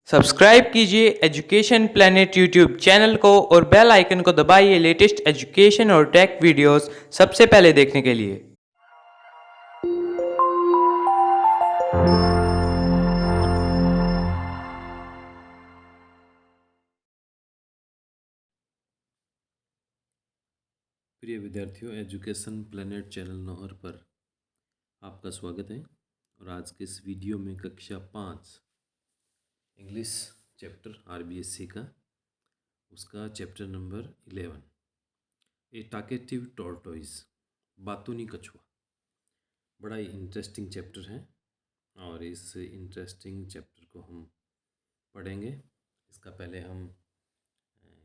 Subscribe कीजिए education planet YouTube channel को और बेल आइकन को दबाइए लेटेस्ट एजुकेशन और टेक वीडियोस सबसे पहले देखने के लिए। प्रिय विद्यार्थियों, एजुकेशन प्लेनेट चैनल नौहर पर आपका स्वागत है। और आज के इस वीडियो में कक्षा 5 इंग्लिश चैप्टर आरबीएससी का उसका चैप्टर नंबर 11 ए टाकेटिव टॉर्टोइज बातूनी कछुआ। बड़ा ही इंटरेस्टिंग चैप्टर है और इस इंटरेस्टिंग चैप्टर को हम पढ़ेंगे। इसका पहले हम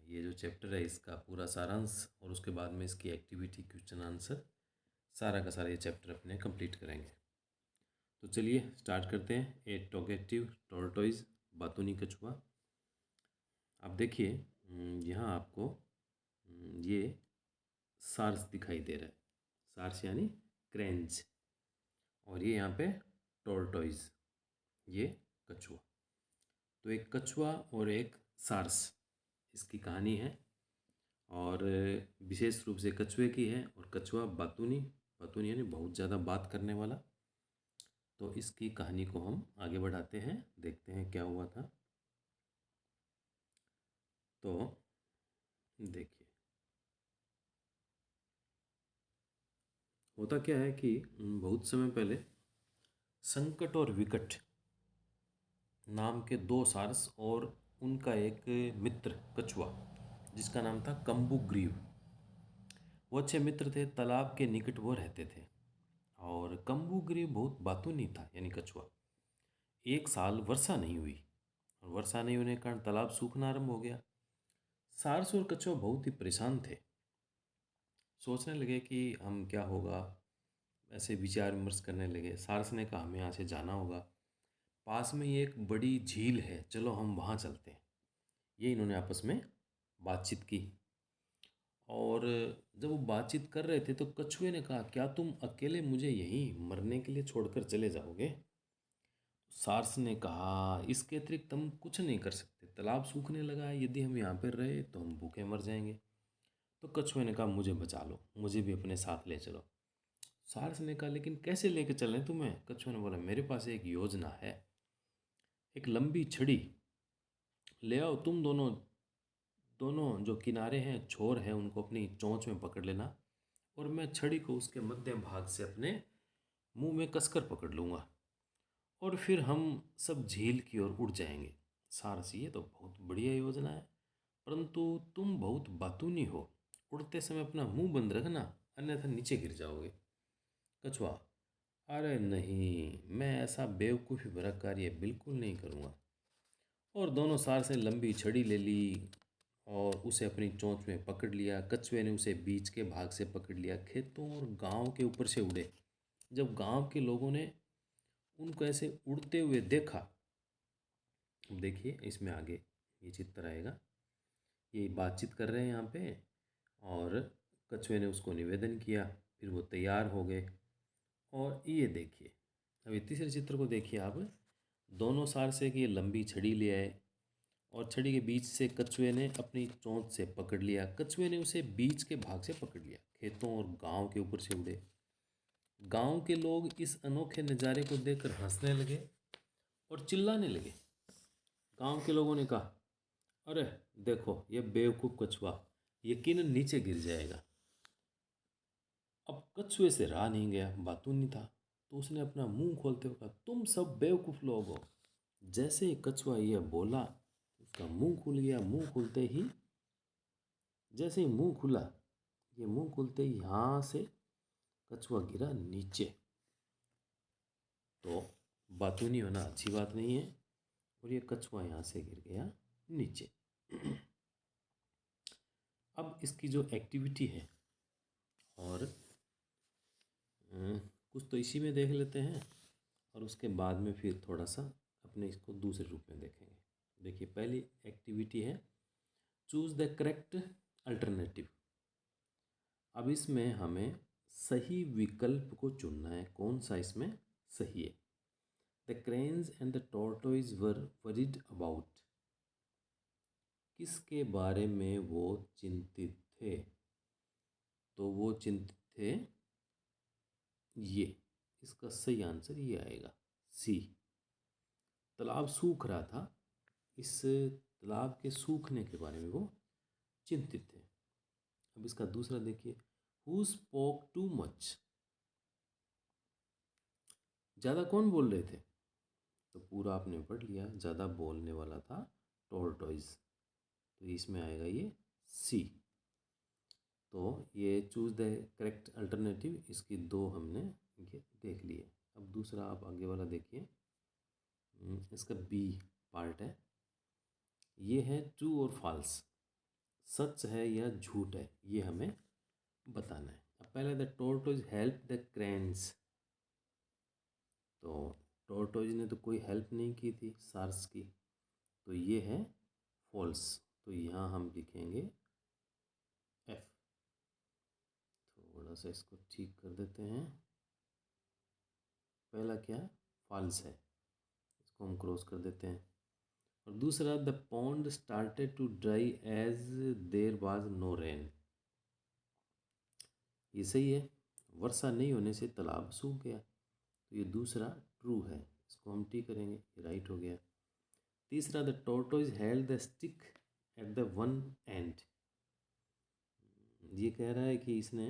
ये जो चैप्टर है इसका पूरा सारांश और उसके बाद में इसकी एक्टिविटी क्वेश्चन आंसर सारा का सारा ये चैप्टर अपने कंप्लीट करेंगे। तो चलिए स्टार्ट करते हैं। ए टॉकेटिव टॉर्टोइज बातूनी कछुआ। आप देखिए यहाँ आपको ये सार्स दिखाई दे रहा है। सार्स यानी क्रेंच, और ये यहाँ पे टॉर्टोइज, ये कछुआ। तो एक कछुआ और एक सार्स, इसकी कहानी है और विशेष रूप से कछुए की है। और कछुआ बातूनी, बातूनी यानी बहुत ज़्यादा बात करने वाला। तो इसकी कहानी को हम आगे बढ़ाते हैं, देखते हैं क्या हुआ था। तो देखिए होता क्या है कि बहुत समय पहले संकट और विकट नाम के दो सारस और उनका एक मित्र कछुआ जिसका नाम था कम्बुग्रीव, वो अच्छे मित्र थे। तालाब के निकट वो रहते थे और कम्बुग्रीव बहुत बातूनी था यानी कछुआ। एक साल वर्षा नहीं हुई और वर्षा नहीं होने के कारण तालाब सूखना आरंभ हो गया। सारस और कछुआ बहुत ही परेशान थे। सोचने लगे कि हम क्या होगा, ऐसे विचार विमर्श करने लगे। सारस ने कहा हमें यहाँ से जाना होगा, पास में ही एक बड़ी झील है, चलो हम वहाँ चलते हैं। ये इन्होंने आपस में बातचीत की और जब वो बातचीत कर रहे थे तो कछुए ने कहा क्या तुम अकेले मुझे यहीं मरने के लिए छोड़कर चले जाओगे? सारस ने कहा इसके अतिरिक्त हम कुछ नहीं कर सकते, तालाब सूखने लगा है, यदि हम यहाँ पर रहे तो हम भूखे मर जाएंगे। तो कछुए ने कहा मुझे बचा लो, मुझे भी अपने साथ ले चलो। सारस ने कहा लेकिन कैसे लेके चलें तुम्हें? कछुआ ने बोला मेरे पास एक योजना है। एक लंबी छड़ी ले आओ, तुम दोनों दोनों जो किनारे हैं, छोर हैं, उनको अपनी चोंच में पकड़ लेना और मैं छड़ी को उसके मध्य भाग से अपने मुंह में कसकर पकड़ लूँगा और फिर हम सब झील की ओर उड़ जाएंगे। सारस ये तो बहुत बढ़िया योजना है, परंतु तुम बहुत बातूनी हो, उड़ते समय अपना मुंह बंद रखना अन्यथा नीचे गिर जाओगे। कछुआ अरे नहीं, मैं ऐसा बेवकूफ़ी भरा कार्य बिल्कुल नहीं करूँगा। और दोनों सार से लंबी छड़ी ले ली और उसे अपनी चोंच में पकड़ लिया। कछुए ने उसे बीच के भाग से पकड़ लिया। खेतों और गांव के ऊपर से उड़े। जब गांव के लोगों ने उनको ऐसे उड़ते हुए देखा, अब देखिए इसमें आगे ये चित्र आएगा। ये बातचीत कर रहे हैं यहाँ पे और कछुए ने उसको निवेदन किया, फिर वो तैयार हो गए। और ये देखिए, अभी तीसरे चित्र को देखिए आप। दोनों सार से कि ये लंबी छड़ी ले आए और छड़ी के बीच से कछुए ने अपनी चोंच से पकड़ लिया। कछुए ने उसे बीच के भाग से पकड़ लिया। खेतों और गांव के ऊपर से उड़े। गांव के लोग इस अनोखे नज़ारे को देखकर हंसने लगे और चिल्लाने लगे। गांव के लोगों ने कहा अरे देखो ये बेवकूफ़ कछुआ यकीनन नीचे गिर जाएगा। अब कछुए से रहा नहीं गया, बातूनी था, तो उसने अपना मुंह खोलते हुए कहा तुम सब बेवकूफ़ लोग हो। जैसे ही कछुआ यह बोला उसका मुंह खुल गया। मुंह खुलते ही, जैसे ही मुंह खुला, ये मुंह खुलते ही यहाँ से कछुआ गिरा नीचे। तो बातूनी होना अच्छी बात नहीं है और ये कछुआ यहाँ से गिर गया नीचे। अब इसकी जो एक्टिविटी है और कुछ तो इसी में देख लेते हैं और उसके बाद में फिर थोड़ा सा अपने इसको दूसरे रूप में देखेंगे। देखिए पहली एक्टिविटी है चूज़ द करेक्ट अल्टरनेटिव। अब इसमें हमें सही विकल्प को चुनना है, कौन सा इसमें सही है। The cranes and the tortoise were worried about. किसके बारे में वो चिंतित थे? तो वो चिंतित थे ये, इसका सही आंसर ये आएगा सी। तालाब सूख रहा था, इस तालाब के सूखने के बारे में वो चिंतित थे। अब इसका दूसरा देखिए, हु स्पोक टू मच। ज़्यादा कौन बोल रहे थे? तो पूरा आपने पढ़ लिया, ज़्यादा बोलने वाला था टॉर्टोइज, तो इसमें आएगा ये सी। तो ये चूज द करेक्ट अल्टरनेटिव, इसकी दो हमने ये देख लिए। अब दूसरा आप आगे वाला देखिए, इसका बी पार्ट है, ये है ट्रू और फॉल्स, सच है या झूठ है, ये हमें बताना है। अब पहले the tortoise help the cranes, तो टोर्टोइज ने तो कोई हेल्प नहीं की थी सार्स की, तो ये है फॉल्स। तो यहाँ हम लिखेंगे एफ। थोड़ा सा इसको ठीक कर देते हैं, पहला क्या है, फॉल्स है, इसको हम क्रॉस कर देते हैं। और दूसरा, the pond started to dry as there was no rain, ये सही है, वर्षा नहीं होने से तालाब सूख गया, तो ये दूसरा ट्रू है, इसको हम टी करेंगे, ये राइट हो गया। तीसरा, the tortoise held the stick at the one end, ये कह रहा है कि इसने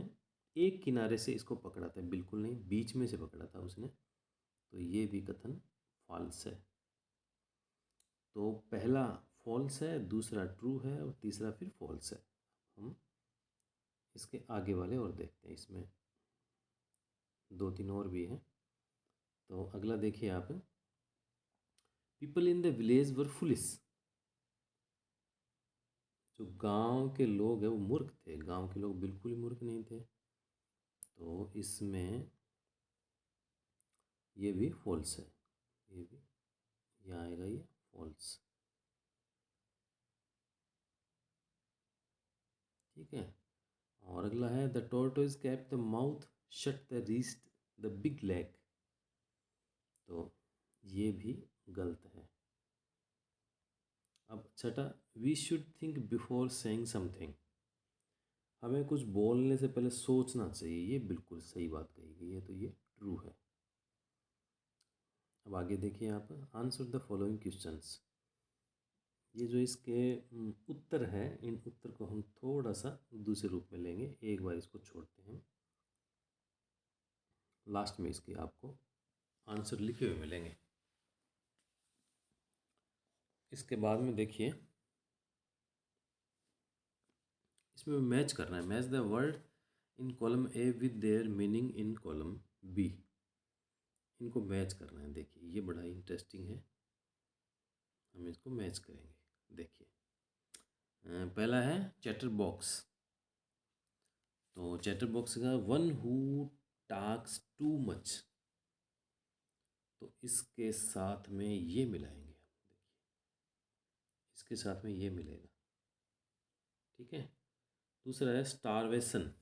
एक किनारे से इसको पकड़ा था, बिल्कुल नहीं, बीच में से पकड़ा था उसने, तो ये भी कथन फॉल्स है। तो पहला फॉल्स है, दूसरा ट्रू है और तीसरा फिर फॉल्स है। हम इसके आगे वाले और देखते हैं, इसमें दो तीन और भी हैं। तो अगला देखिए आप, people in the village were foolish, जो गांव के लोग हैं वो मूर्ख थे, गांव के लोग बिल्कुल ही मूर्ख नहीं थे, तो इसमें ये भी फॉल्स है, ये भी यहाँ आएगा ये फॉल्स। ठीक है, और अगला है, the tortoise cap the mouth shut the rest the big leg, तो ये भी गलत है। अब छठा, we should think before saying something, हमें कुछ बोलने से पहले सोचना चाहिए, ये बिल्कुल सही बात कही गई है, तो ये ट्रू है। अब आगे देखिए आप, आंसर द फॉलोइंग क्वेश्चंस, ये जो इसके उत्तर हैं, इन उत्तर को हम थोड़ा सा दूसरे रूप में लेंगे, एक बार इसको छोड़ते हैं, लास्ट में इसके आपको आंसर लिखे हुए मिलेंगे। इसके बाद में देखिए, इसमें मैच करना है, match the word in column A with their meaning in column B, इनको मैच करना है। देखिए ये बड़ा इंटरेस्टिंग है, हम इसको मैच करेंगे। देखिए पहला है चैटर बॉक्स, तो चैटर बॉक्स का one who talks too much, तो इसके साथ में ये मिलाएंगे, देखिए इसके साथ में ये मिलेगा। ठीक है, दूसरा है starvation,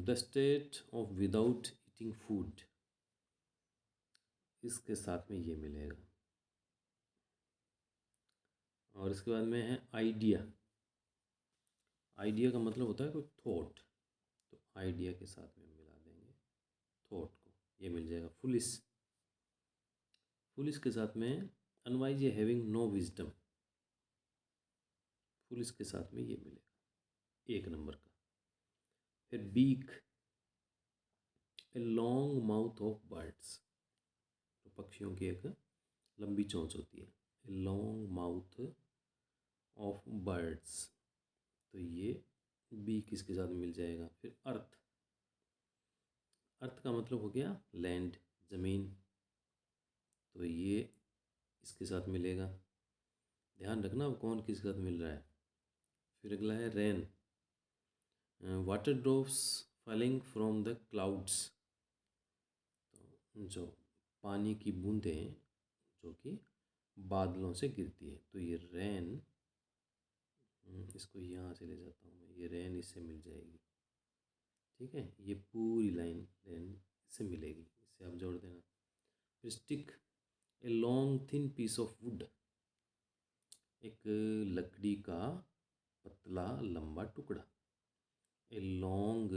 the state of without eating food, इसके साथ में ये मिलेगा। और इसके बाद में है आइडिया, आइडिया का मतलब होता है कोई थॉट, तो आइडिया के साथ में हम मिला देंगे थॉट को, ये मिल जाएगा। फुलिश, फुलिश के साथ में अनवाइज ये हैविंग नो विजडम, फुलिश के साथ में ये मिलेगा एक नंबर का। फिर beak, a long mouth of birds, तो पक्षियों की एक लंबी चोंच होती है, a long mouth of birds, तो ये बी किसके साथ मिल जाएगा। फिर अर्थ, अर्थ का मतलब हो गया लैंड, ज़मीन, तो ये इसके साथ मिलेगा, ध्यान रखना अब कौन किसके साथ मिल रहा है। फिर अगला है rain, water drops falling from the clouds, तो जो पानी की बूंदें जो कि बादलों से गिरती है, तो ये रेन, इसको यहाँ से ले जाता हूँ मैं, ये रेन इससे मिल जाएगी। ठीक है, ये पूरी लाइन रेन से मिलेगी, इससे इसे आप जोड़ देना। फिर stick, a long thin piece of wood, एक लकड़ी का पतला लंबा टुकड़ा। A long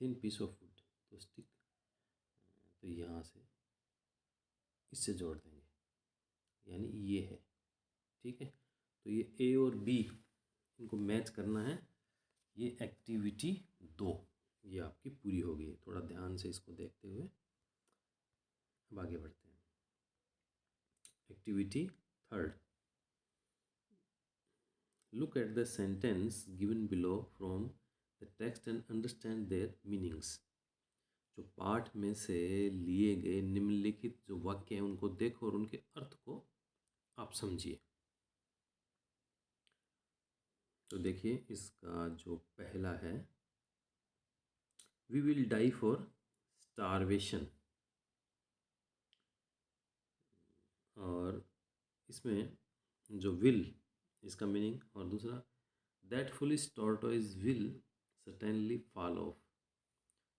thin piece of wood, तो स्टिक, तो यहाँ से इससे जोड़ देंगे, यानी ये है। ठीक है, तो ये ए और बी इनको मैच करना है। ये एक्टिविटी 2 ये आपकी पूरी हो गई है। थोड़ा ध्यान से इसको देखते हुए अब आगे बढ़ते हैं। Activity 3, look at the sentence given below from the text and understand their meanings. जो पाठ में से लिए गए निम्नलिखित जो वाक्य हैं उनको देखो और उनके अर्थ को आप समझिए। तो देखिए इसका जो पहला है, we will die for starvation, और इसमें जो विल इसका मीनिंग, और दूसरा that foolish tortoise will certainly fall off,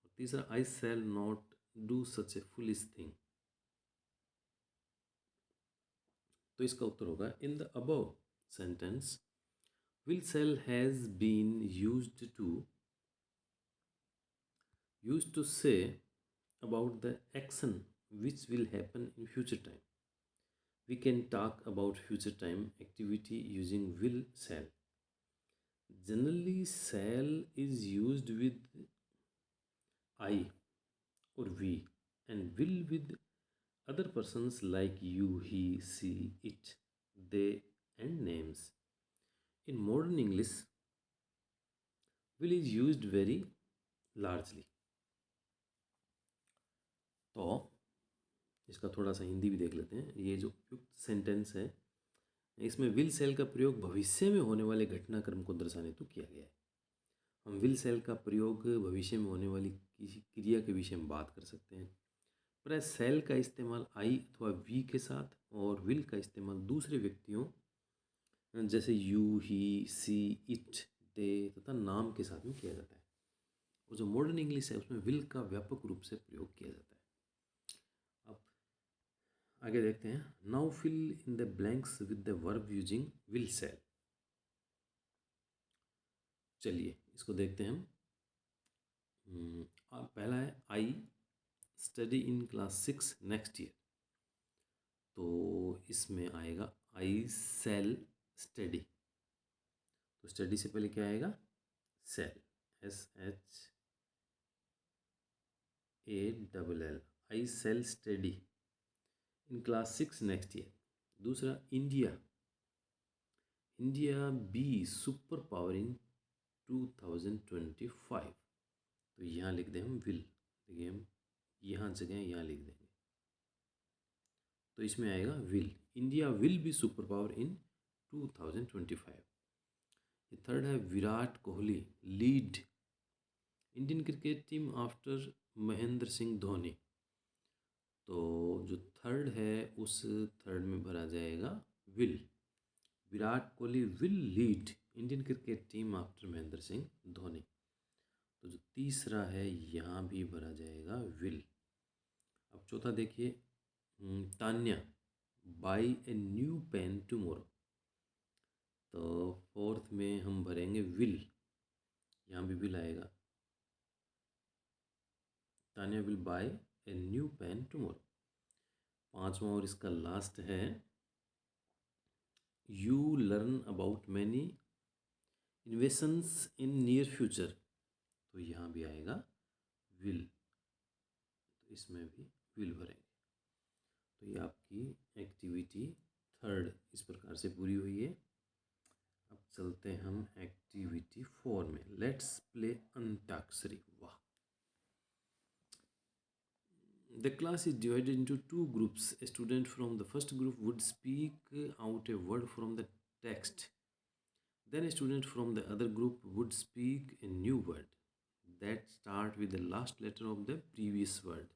और तीसरा I shall not do such a foolish thing. तो इसका उत्तर होगा in the above sentence will shall has been used to say about the action which will happen in future time. We can talk about future time activity using will shall. Generally shall is used with I or we, and will with other persons like you, he, she, it, they, and names. In modern English, will is used very largely. तो इसका थोड़ा सा हिंदी भी देख लेते हैं। ये जो उपयुक्त सेंटेंस है इसमें विल सेल का प्रयोग भविष्य में होने वाले घटनाक्रम को दर्शाने हेतु किया गया है। हम विल सेल का प्रयोग भविष्य में होने वाली किसी क्रिया के विषय में बात कर सकते हैं। पर सेल का इस्तेमाल आई अथवा वी के साथ और विल का इस्तेमाल दूसरे व्यक्तियों जैसे यू, ही, सी, इट, दे तथा नाम के साथ में किया जाता है। और जो मॉडर्न इंग्लिश है उसमें विल का व्यापक रूप से प्रयोग किया जाता है। अब आगे देखते हैं। Now fill in the blanks with the verb using will shall. चलिए इसको देखते हैं हम। पहला है I study in class 6 next year. तो इसमें आएगा आई सेल स्टडी। तो स्टडी से पहले क्या आएगा? Shall, SHALL। I shall study in class 6 next year. दूसरा India, India be super power in 2025। तो यहाँ लिख दें हम विल। देखिए हम यहाँ जगह यहाँ लिख देंगे तो इसमें आएगा will. India will be super power in 2025। ये थर्ड है Virat Kohli lead Indian cricket team after Mahendra Singh Dhoni. तो जो थर्ड है उस थर्ड में भरा जाएगा will. Virat Kohli will lead Indian cricket team after Mahendra Singh Dhoni. तो जो तीसरा है यहाँ भी भरा जाएगा विल। अब चौथा देखिए, Tanya buy a new pen tomorrow. तो फोर्थ में हम भरेंगे विल, यहाँ भी विल आएगा। Tanya will buy a new pen tomorrow. पांचवा और इसका लास्ट है you learn about many inventions in near future. तो यहाँ भी आएगा विल, तो इसमें भी विल भरेंगे। तो ये आपकी एक्टिविटी 3 इस प्रकार से पूरी हुई है। अब चलते हैं हम एक्टिविटी 4 में। Let's play antakshari. वाह! The class is divided into 2 groups. A student from the first group would speak out a word from the text. Then a student from the other group would speak a new word that start with the last letter of the previous word.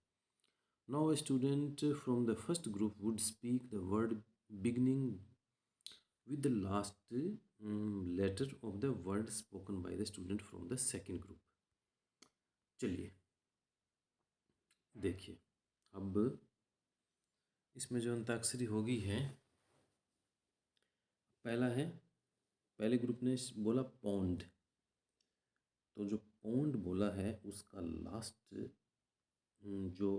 Now a student from the first group would speak the word beginning with the last letter of the word spoken by the student from the second group. चलिए देखिए, अब इसमें जो अंताक्षरी होगी है, पहला है, पहले ग्रुप ने बोला पौंड, तो जो पौंड बोला है उसका लास्ट जो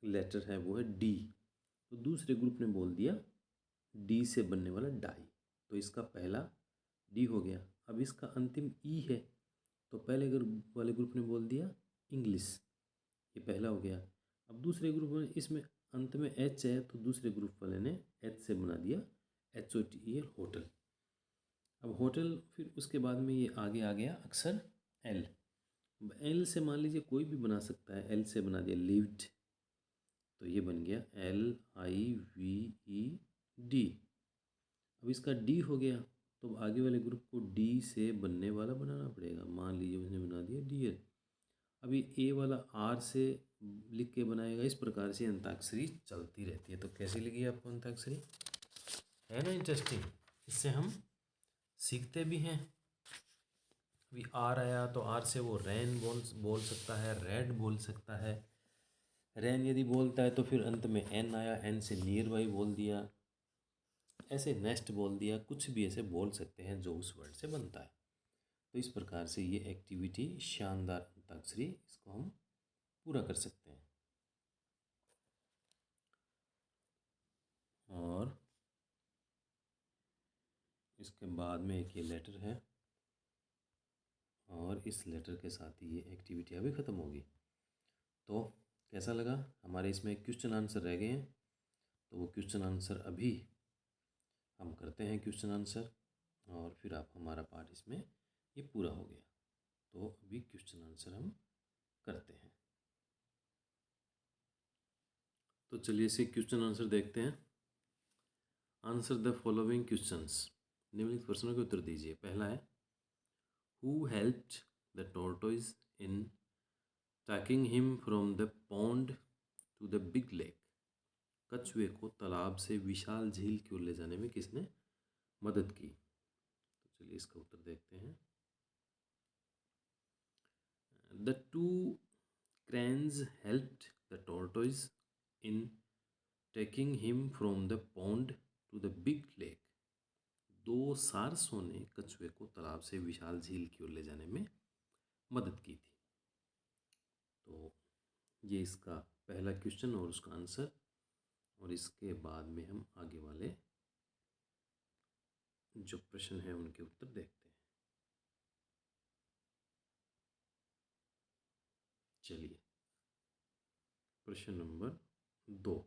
लेटर है वो है डी। तो दूसरे ग्रुप ने बोल दिया डी से बनने वाला डाई, तो इसका पहला डी हो गया। अब इसका अंतिम ई है, तो पहले ग्रुप वाले ग्रुप ने बोल दिया इंग्लिश, ये पहला हो गया। अब दूसरे ग्रुप में इसमें अंत में एच है, तो दूसरे ग्रुप वाले ने एच से बना दिया HOTEL, होटल। अब होटल, फिर उसके बाद में ये आगे आ गया अक्षर एल। एल से मान लीजिए कोई भी बना सकता है, एल से बना दिया लिव्ड, तो ये बन गया LIVED। अब इसका डी हो गया, तो आगे वाले ग्रुप को डी से बनने वाला बनाना पड़ेगा। मान लीजिए उसने बना दिया डियर। अभी ए वाला आर से लिख के बनाएगा। इस प्रकार से अंताक्षरी चलती रहती है। तो कैसी लगी आपको अंताक्षरी? है ना इंटरेस्टिंग? इससे हम सीखते भी हैं। अभी आर आया तो आर से वो रैन बोल सकता है, रेड बोल सकता है। रैन यदि बोलता है तो फिर अंत में एन आया, एन से नियर बाई बोल दिया, ऐसे नेक्स्ट बोल दिया, कुछ भी ऐसे बोल सकते हैं जो उस वर्ड से बनता है। तो इस प्रकार से ये एक्टिविटी शानदार अंताक्षरी, इसको हम पूरा कर सकते हैं। और इसके बाद में एक ये लेटर है, और इस लेटर के साथ ही ये एक्टिविटी अभी ख़त्म होगी। तो कैसा लगा? हमारे इसमें क्वेश्चन आंसर रह गए हैं, तो वो क्वेश्चन आंसर अभी हम करते हैं क्वेश्चन आंसर, और फिर आप हमारा पार्ट इसमें ये पूरा हो गया। तो अभी क्वेश्चन आंसर हम करते हैं। तो चलिए इसे क्वेश्चन आंसर देखते हैं। आंसर द फॉलोइंग क्वेश्चंस, निम्नलिखित प्रश्नों के उत्तर दीजिए। पहला है, who helped the tortoise in taking him from the pond to the big lake? कछुए को तालाब से विशाल झील की ओर ले जाने में किसने मदद की? तो चलिए इसका उत्तर देखते हैं। The two cranes helped the tortoise in taking him from the pond to the big lake. दो सारसों ने कछुए को तालाब से विशाल झील की ओर ले जाने में मदद की थी। तो ये इसका पहला क्वेश्चन और उसका आंसर, और इसके बाद में हम आगे वाले जो प्रश्न हैं उनके उत्तर देखते हैं। चलिए प्रश्न number 2,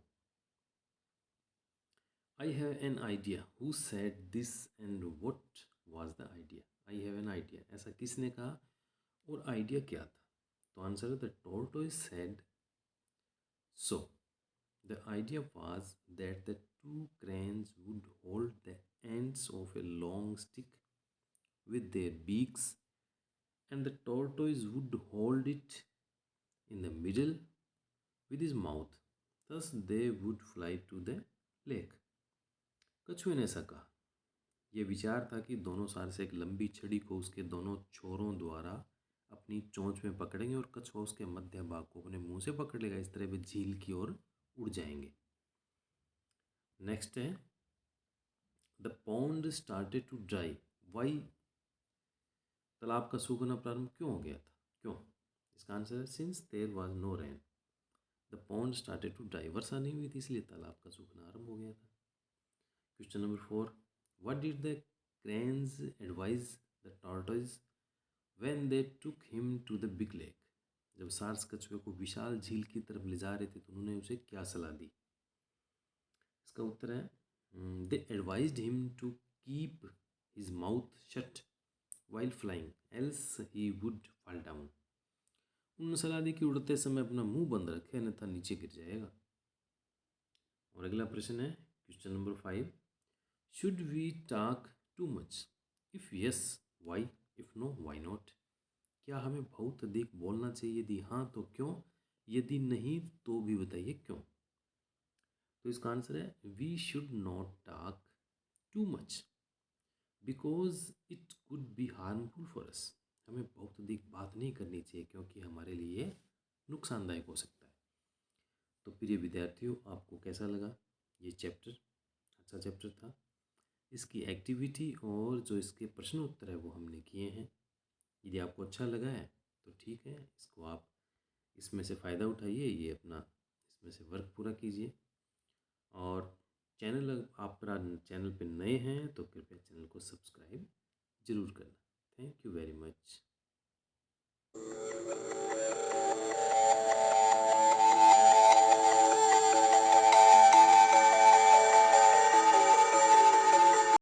I have an idea. Who said this and what was the idea? I have an idea. ऐसा किसने कहा और आइडिया क्या था? तो आंसर है, the tortoise said so. The idea was that the two cranes would hold the ends of a long stick with their beaks, and the tortoise would hold it in the middle with his mouth. Thus they would fly to the lake. कछुए ने ऐसा कहा। यह विचार था कि दोनों सार से एक लंबी छड़ी को उसके दोनों छोरों द्वारा अपनी चोंच में पकड़ेंगे और कछुआ उसके मध्य भाग को अपने मुंह से पकड़ लेगा। इस तरह वे झील की ओर उड़ जाएंगे। नेक्स्ट है, the pond started to dry. Why? तालाब का सूखना प्रारंभ क्यों हो गया था? क्यों? इसका आंसर है, since there was no rain the pond started to dry. वर्षा नहीं हुई थी इसलिए तालाब का सूखना आरंभ हो गया था। Question number 4, what did the cranes advise the tortoise when they took him to the big lake? जब सार्स कछुए को विशाल झील की तरफ ले जा रहे थे तो उन्होंने उसे क्या सलाह दी? इसका उत्तर है, they advised him to keep his mouth shut while flying else he would fall down. उन्होंने सलाह दी कि उड़ते समय अपना मुंह बंद रखे, अन्यथा नीचे गिर जाएगा। और अगला प्रश्न है question number 5, should we talk too much? If yes why, if no why not? क्या हमें बहुत अधिक बोलना चाहिए? यदि हाँ तो क्यों? यदि नहीं तो भी बताइए क्यों? तो इसका आंसर है, we should not talk too much because it could be harmful for us. हमें बहुत अधिक बात नहीं करनी चाहिए क्योंकि हमारे लिए नुकसानदायक हो सकता है। तो प्रिय विद्यार्थियों, आपको कैसा लगा ये चैप्टर? अच्छा चैप्टर था। इसकी एक्टिविटी और जो इसके प्रश्न उत्तर है वो हमने किए हैं। यदि आपको अच्छा लगा है तो ठीक है, इसको आप इसमें से फ़ायदा उठाइए, ये अपना इसमें से वर्क पूरा कीजिए। और आप चैनल पे नए हैं तो कृपया चैनल को सब्सक्राइब ज़रूर करना। Thank you very much.